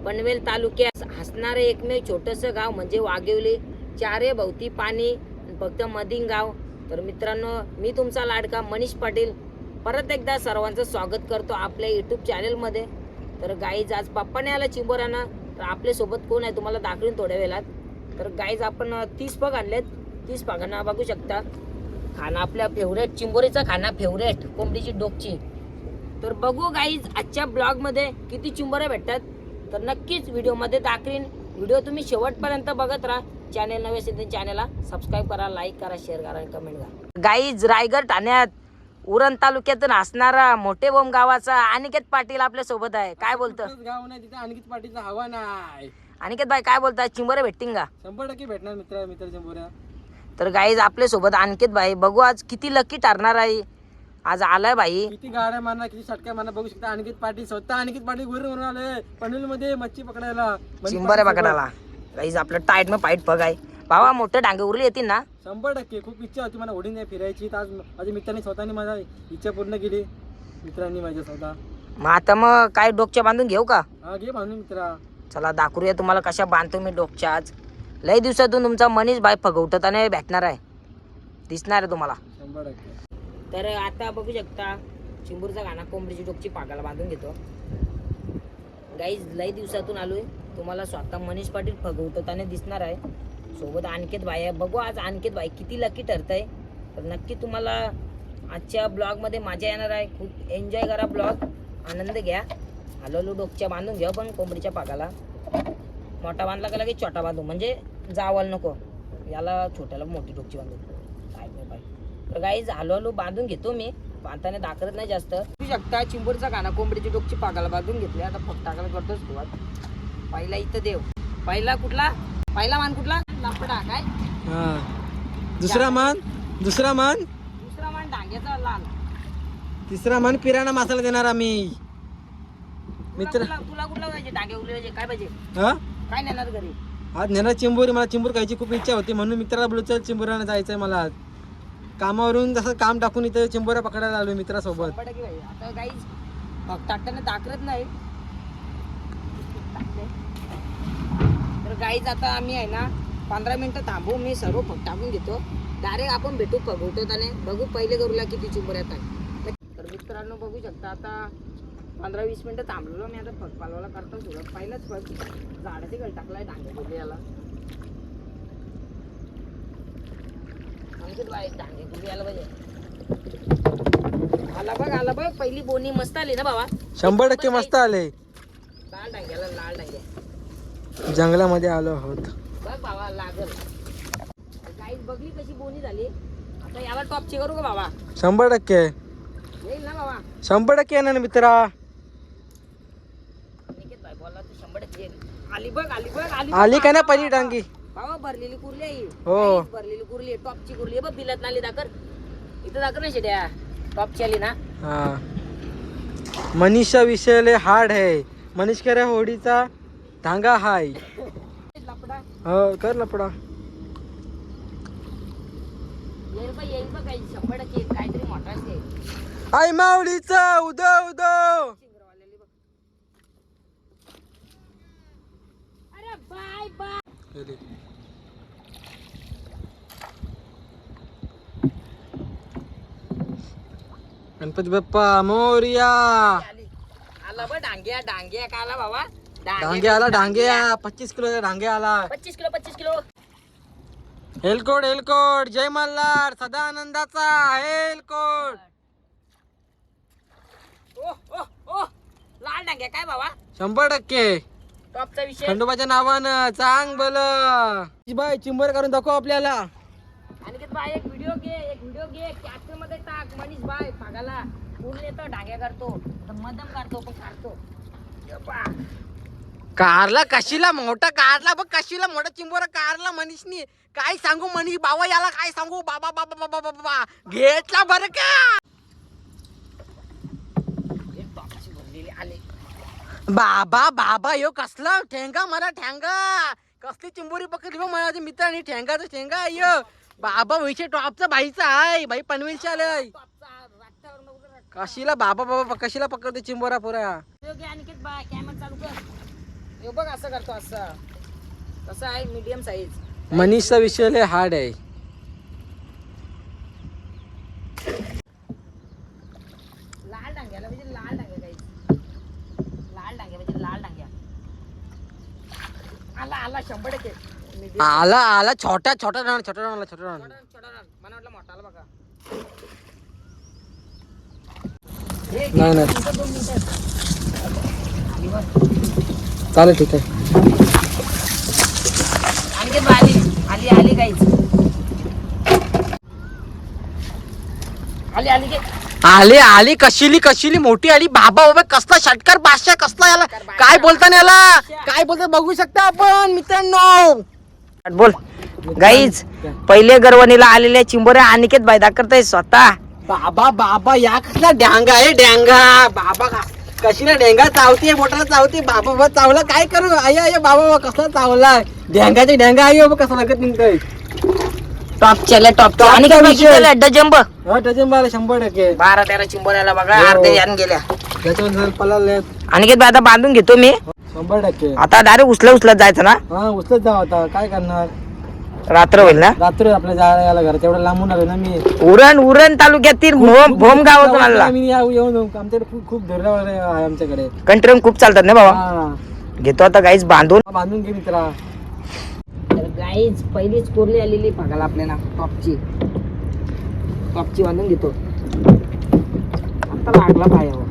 पनवेल तालुक्यात हसणारे एकमेव छोटंसं गाव म्हणजे वाघिवली. चारे भोवती पाणी, फक्त मधीन गाव. तर मित्रांनो, मी तुमचा लाडका मनीष पाटील परत एकदा सर्वांचं स्वागत करतो आपल्या यूट्यूब चॅनलमध्ये. तर गाईज आज पप्पाने आला चिंबोरानं. तर आपल्यासोबत कोण आहे तुम्हाला दाखवीन थोड्या वेळात. तर गाईज आपण 30 पग आणलेत. 30 पगांना बघू शकता. खाना आपल्या फेवरेट चिंबोरीचा खाना, फेवरेट कोंबडीची डोकची. तर बघू गाईज आजच्या ब्लॉगमध्ये किती चिंबोऱ्या भेटतात. तर नक्कीच व्हिडिओमध्ये दाखवीन. व्हिडिओ तुम्ही शेवटपर्यंत बघत राहा. चॅनल नवे असेल तर चॅनलला सबस्क्राईब करा, लाईक करा, शेअर करा आणि कमेंट करा. गाईज रायगड ठाण्यात उरण तालुक्यातून असणारा मोठे बोम गावाचा अनिकेत पाटील आपल्या सोबत आहे. काय बोलतं? गाव नाही तिथे अनिकेत पाटीलचा हवा नाही. अनिकेत भाई काय बोलताय? चिंबोरे भेटतील का? 100% भेटणार मित्र चिंबोऱ्या. तर गाईज आपल्या सोबत अनिकेत भाई, बघू आज किती लकी ठरणार आहे. आज आलाय भाई. किती गाड्या मारणार, किती षटक्या मारणार बघू शकता. अनिकेत पाटील स्वतः अनिकेत पाटील घरून आले पनवेल मध्ये मच्छी पकडायला, चिंबोऱ्या पकडायला. गाईज आपलं टाईट मग पाईट पग आहे बाबा. मोठे डांगे उरले येतील ना? 100%. खूप इच्छा होती मला होडी नाही फिरायची. आज माझ्या मित्रांनी स्वतःने माझा इच्छा पूर्ण केली. मित्रांनी माझ्या स्वतः. मग आता मग काय डोकच्या बांधून घेऊ का? हा घे बांधून मित्रा. चला दाखवूया तुम्हाला कशा बांधतो मी डोकच्या. आज लय दिवसातून तुमचा मनीष भाई फगवटताना भेटणार आहे, दिसणार आहे तुम्हाला 100%. तर आता बघू शकता चिंबूरचा गाणा कोंबडीची डोकची पागाला बांधून घेतो. गाईज लय दिवसातून आलोय, तुम्हाला स्वतः मनीष पाटील फगवटताना दिसणार आहे. सोबत अनिकेत भाई आहे. बघू आज अनिकेत भाई किती लकी ठरतंय. तर नक्की तुम्हाला आजच्या ब्लॉगमध्ये मजा येणार आहे. खूप एन्जॉय करा ब्लॉग, आनंद घ्या. हलवलो डोकच्या बांधून घ्या पण कोंबडीच्या पागाला. मोठा बांधला का लगेच छोटा बांधू, म्हणजे जावाल नको. याला छोट्याला मोठी डोकची बांधू काय नाही पाहिजे. तर गाईज हलवलो बांधून घेतो मी, बांधताना दाखवत नाही जास्त. बघू शकता चिंबोरीचा गाणा कोंबडीची डोकची पागाला बांधून घेतली. आता फक्त टाकायला करतो सुरुवात. पहिला इथं देव. पहिला कुठला? पहिला मान कुठला? लापडा काय? दुसरा मान दुसरा मान डांग्याचा लाल. तिसरा मान पिराणा मसाला देणार आम्ही मित्र. तुला कुठला पाहिजे? डांगे उरले पाहिजे काय पाहिजे? हा काय नेणार घरी? आज नेणार चिंबोरी. मला चिंबूर खायची खूप इच्छा होती म्हणून मित्राला बोलू चल चिंबोऱ्याला जायचंय मला. आज कामावरून जसं काम टाकून इथे चिंबोऱ्या पकडायला आलो मित्रासोबत. आता गाईज टाकताना दाखवत नाही. तर गाईज आता आम्ही आहे ना 15 मिनिटं थांबू. मी सर्व फक्त टाकून घेतो. डायरेक्ट आपण भेटू फगवटताने. बघू पहिले करूला किती चिंबोऱ्यात आहे. तर मित्रांनो बघू शकता आता 15-20 मिनिटं थांबलो मी. आता फग पालवायला करतो सुरुवात. पहिलाच फग झाडाची गळ टाकलाय डांगे बोलले याला. डांगे बोलले याला पाहिजे. आला बघ पहिली बोनी मस्त आली ना बाबा. 100% मस्त आले. लाल डांग्याला लाल डांगे जंगलामध्ये आलो आहोत. बघ बाबा लागल. गाईज बघली कशी बोनी झाली. आता याला टॉपची करू का बाबा? 100% येईल ना बाबा? 100% येणार ना मित्रा. बोला तू 100% येईल. आली बघ आली का ना पहिली डांगी बाबा. भरलेली कुर्ली आहे. हो भरलेली कुर्ली आहे, टॉपची कुर्ली आहे बघ. बिलात नाली दाखर इथं दाखर नाही शेट्या. टॉपची आली ना. हा मनीषा विषयले हार्ड है. मनीष करे होडीचा धांगा हाय. लपडा हो कर लपडा. येईल बघ काही 100% येईल. काहीतरी मोठाच येईल. आई माऊलीचा उदो उदो. अरे बाय बाय. गणपती बाप्पा मोरया. आला बघ डांग्या का आला बाबा. डांगे आला. डांगे 25 किलो डांगे आला. 25 किलो. हेलकोड जय मल्हार सदा आनंदाचा हेलकोड. ओ लाल डांग्या काय बाबा? 100% टॉपचा विषय. खंडोबाच्या नावानं चांग बल. बाय चिंबर करून दाखव आपल्याला. अनिकेत भाई एक व्हिडिओ घे कॅप्शन मध्ये टाक. मनीष भाई फागाला कुर्ली तर डांग्या करतो तर मदम करतो पण काढतो. कारला कशीला मोठा कारला बघ, कशीला मोठा चिंबोरा कारला मनीषनी. काय सांगू मनीष बाबा, याला काय सांगू बाबा बाबा बाबा बाबा घेतला बरं का. हे टॉपची भरलेली आले. बाबा बाबा यो कसला ठेंगा मला ठेंगा, कसली चिंबोरी पकडली बघ माझ्या मित्रांनी. ठेंगाचा ठेंगा यो बाबा विषय टॉपचा भाईचा आहे, भाई पनवेलच्या आलाय. टॉपचा रट्ट्यावर नको रट्टा. कशीला बाबा बाबा कशीला पकडते चिंबोरा पुरा. योगी अनिकेत बाय कॅमेरा चालू कर. हे बघ असं करतो, असं कसं आहे मीडियम साईज. मनीषचा विषय लय हार्ड आहे. लाल डांग्याला म्हणजे लाल डांग्या काही, लाल डांग्या म्हणजे लाल डांग्या. आला आला 100%. Medium. आला आला छोटा छोटा रान छोटा रान छोटा रान. छोटा रान. मला वाटलं मोठा आला बघा. नाही नाही 2 मिनिटं. आली बघ. चालेल ठीक आहे. आणखी आली आली आली काहीच. आली आली गे. आली आली कशीली कशीली मोठी आली. बाबा बाबा कसला षटकार बादशाह कसला याला. काय बोलता याला, काय बोलता बघू शकता आपण मित्रांनो. बोल गाईज. पहिले गरवणीला आलेल्या चिंबोऱ्या अनिकेत बाय दाखवताय स्वतः. बाबा बाबा या कसला डॅंगा आहे डॅंगा. बाबा कशीला डेंगा चावते, बोटाला चावते. बाबा बाबा चावला काय करू. आय आय बाबा बाबा कसला चावला. डेंगाचे डेंगा आहे बाबा कसा लागत निघतोय. टॉपच्या टॉपच्या अनिकेत बाय कितीला डजंब. हा डझन बाला 100%. 12-13 चिंबोऱ्याला बघा हो. अर्धे यान गेल्या. त्याच्यावर पळाले अनिकेत बाय आता बांधून घेतो मी. 100%. आता डायरेक्ट उचलत जायचं ना. हा उचलत जाव आता काय करणार. रात्र होईल ना. रात्री आपल्या जायला घर तेवढं लांबून आलो ना मी. उरण तालुक्यातील भोम गावातून आला. मी येऊन आमच्याकडे खूप धरला आहे आमच्याकडे. कंट्रोल खूप चालतात ना बाबा. हा घेतो आता गाईज बांधून. बांधून घे मित्रा. तर गाईज पहिलीच कोरली आलेली बघायला आपल्याला टॉपची बांधून घेतो. आता लागला पायावर.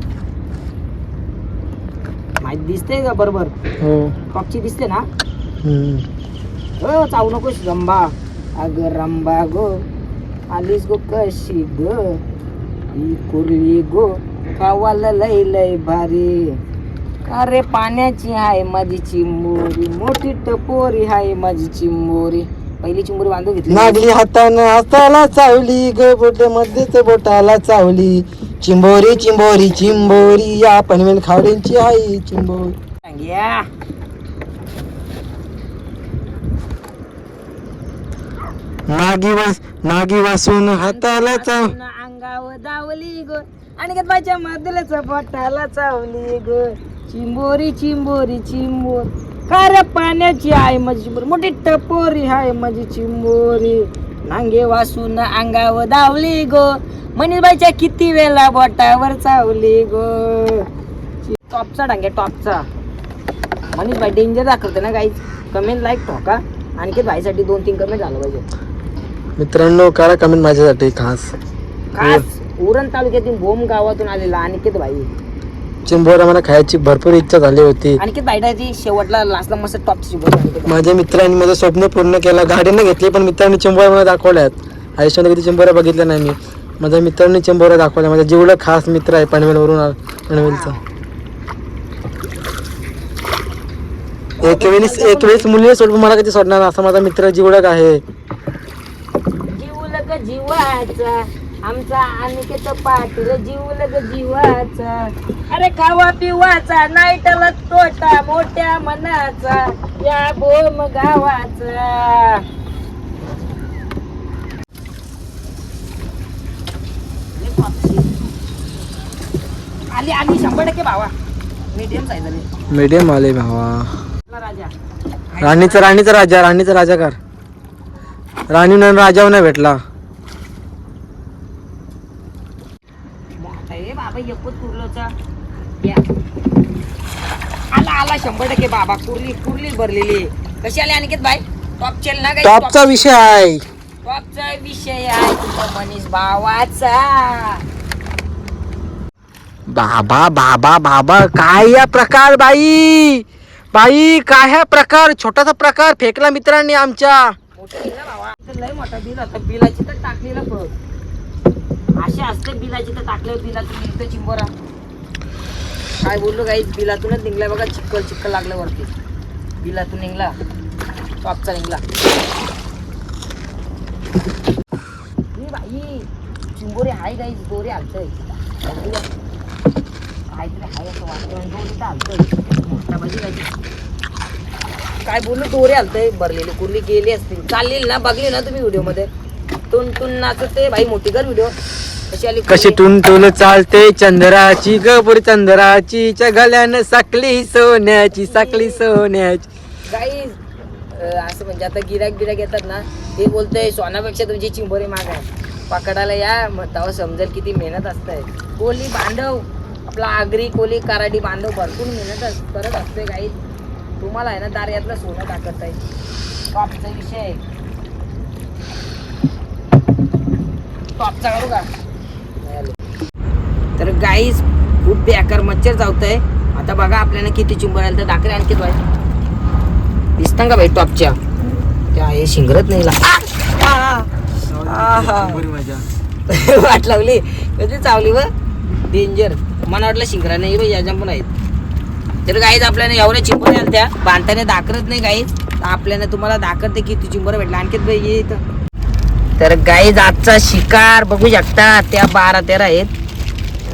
माहिती दिसते का बरोबर. हो टॉपची दिसते ना. हो चावू नकोस रंबा. अग रंबा गो आलीस गो कशी ग ही कुर्ली गो खावाला लय लय भारी. अरे पाण्याची हाय माझी चिंबोरी, मोठी टपोरी हाय माझी चिंबोरी. पहिली चिंबोरी बांधून घेतली. नागली हातानं हाताला चावली ग, बोटे मध्येच बोटाला चावली. चिंबोरी चिंबोरी चिंबोरी या पनवेल खावड्यांची आई चिंबोरी. सांग्या नागी वासून हाताला चाव. अंगावर दावली ग आणि बाच्या मधलच बोटाला चावली ग. चिंबोरी चिंबोरी चिंबोर कार पाण्याची आहे माझी चिंबोरी, मोठी टपोरी आहे माझी चिंबोरी. नांगे वासून अंगावर दावली ग मनीषबाईच्या किती वेळा बोटावर चावली ग. टॉपचा डांग्या टॉपचा. मनीषबाई डेंजर दाखवते ना गाईज. कमेंट लाईक ठोका. आणखी भाईसाठी 2-3 कमेंट झालं पाहिजे मित्रांनो. करा कमेंट माझ्यासाठी खास. खास उरण तालुक्यातील भोम गावातून आलेला अनिकेत भाई. चिंबोरा मला खायची भरपूर इच्छा झाली होती. अनिकेत भाईची शेवटला लास्टला मस्त टॉपची चिंबोरी. माझ्या मित्रांनी माझं स्वप्न पूर्ण केलं. गाडीने घेतली पण मित्रांनी चिंबोऱ्या मला दाखवल्यात. आयुष्यामध्ये कधी चिंबोऱ्या बघितल्या नाही मी. माझ्या मित्रांनी चिंबोऱ्या दाखवल्या. माझा जिवलग खास मित्र आहे पनवेलवरून. पनवेलचा एक वेळेस मुली सोडून मला कधी सोडणार असा माझा मित्र जिवलग आहे. जीवलग जीवाचा आमचा अनिकेत पाटील जीवलग जीवाचा. अरे खावा पिवाचा नाही टलत तोटा मोठ्या मनाचा या भोम गावाचा. आली आली 100% भावा. मीडियम साईज आली. मीडियम आले भावा. राजा राणीचा राजा कर. राणी राजा नाही भेटला. बाबा एकच कुर्लोचा आला 100% बाबा. कुर्ली भरलेली. कशी आली अनिकेत भाई. टॉपचेल ना. टॉपचा विषय आहे. टॉपचा विषय आहे तुझा मनीष भावाचा. बाबा बाबा बाबा काय या प्रकार बाई. काय हा प्रकार. छोटासा प्रकार फेकला मित्रांनी आमच्या. मोठा बिल ना भावा. लय मोठा बिल होता. बिलाची तर टाकली ना बघ. असे असते बिलाची तर टाकले बिलातून निघतं चिंबोरा. काय बोललो काही बिलातूनच निघलाय बघा. चिक्कल चिक्कल लागलं वरती. बिलातून निघला टॉपचा निघला. बाई चिंबोरे हाय काही दोरे हालतय काहीतरी हाय असं वाटतं. दोरी तर हालतय मोठा भाजी काय बोललो दोरे हालतय. भरलेले कुर्ली गेली असतील चाललेली ना. बघली ना तुम्ही व्हिडिओ मध्ये टुन टुन नाचते भाई. मोठी कर व्हिडिओ कशी आली कशी टुनटुन चालते चंद्राची गबुर चंद्राची च्या गल्यानं साकली सोन्याची साकली सोन्याची. काही असं म्हणजे आता गिराक येतात ना ते बोलतंय सोन्यापेक्षा तुमची चिंबोरी महाग आहे. पकडायला या मग तेव्हा समजेल किती मेहनत असतंय. कोली बांधव आपला आगरी कोली कराडी बांधव भरपूर मेहनत करत असते काही. तुम्हाला आहे ना दार यातलं सोनं टाकत आहे. टॉपचा विषय आहे. टॉपचा करू का तर गाईज खूप बेकार मच्छर चावतंय. आता बघा आपल्याला किती चिंबर आलं तर दाखले आणखी दिसतं का भाई टॉपच्या त्या हे शिंगरत नाही वाट लावली कधी चावली व डेंजर. मला वाटलं शिंगरा नाही बाई याच्या पण आहेत. तर गाईज आपल्याला एवढ्या चिंबर आल्या त्या बांधताना दाखरत नाही गाईज. आपल्याला तुम्हाला दाखवते किती चिंबर भेटला आणखी बाई इथं. तर गाईज आजचा शिकार बघू शकता त्या 12-13 आहेत.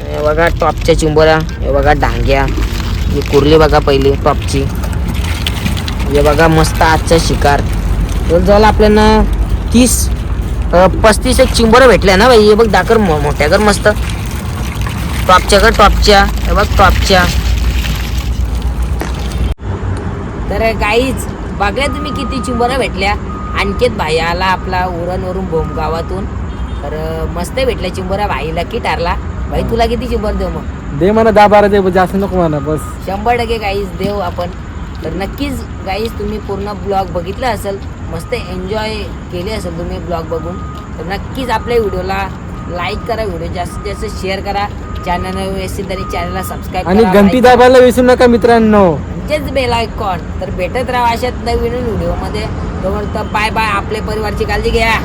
हे बघा टॉपच्या चिंबोऱ्या. हे बघा डांग्या. ही कुर्ली बघा पहिली टॉपची. हे बघा मस्त आजचा शिकार. जवळ आपल्याला 30-35 एक चिंबोऱ्या भेटल्या ना बाई. हे बघ दाखर मोठ्या कर मस्त टॉपच्या. हे बघ टॉपच्या. तर गाईज बघा तुम्ही किती चिंबोऱ्या भेटल्या. आणखीत भाई आला आपला उरणवरून भोमगावातून. तर मस्त भेटल्या चिंबोऱ्या. भाईला की ठरला भाई तुला किती चिंबर देऊ मग दे म्हणा 10-12 दे जास्त नको म्हणा बस. 100% गाईज देऊ आपण. तर नक्कीच गाईज तुम्ही पूर्ण ब्लॉग बघितला असेल मस्त एन्जॉय केले असेल तुम्ही ब्लॉग बघून. तर नक्कीच आपल्या व्हिडिओला लाईक करा. व्हिडिओ जास्तीत जास्त शेअर करा. चॅनल असेल तरी चॅनलला सबस्क्राईब आणि घंटी दाबायला विसरू नका मित्रांनो. म्हणजेच बेल आयकॉन. तर भेटत राहा अशाच नवीन व्हिडिओमध्ये. तोपर्यंत बाय बाय. आपल्या परिवारची काळजी घ्या.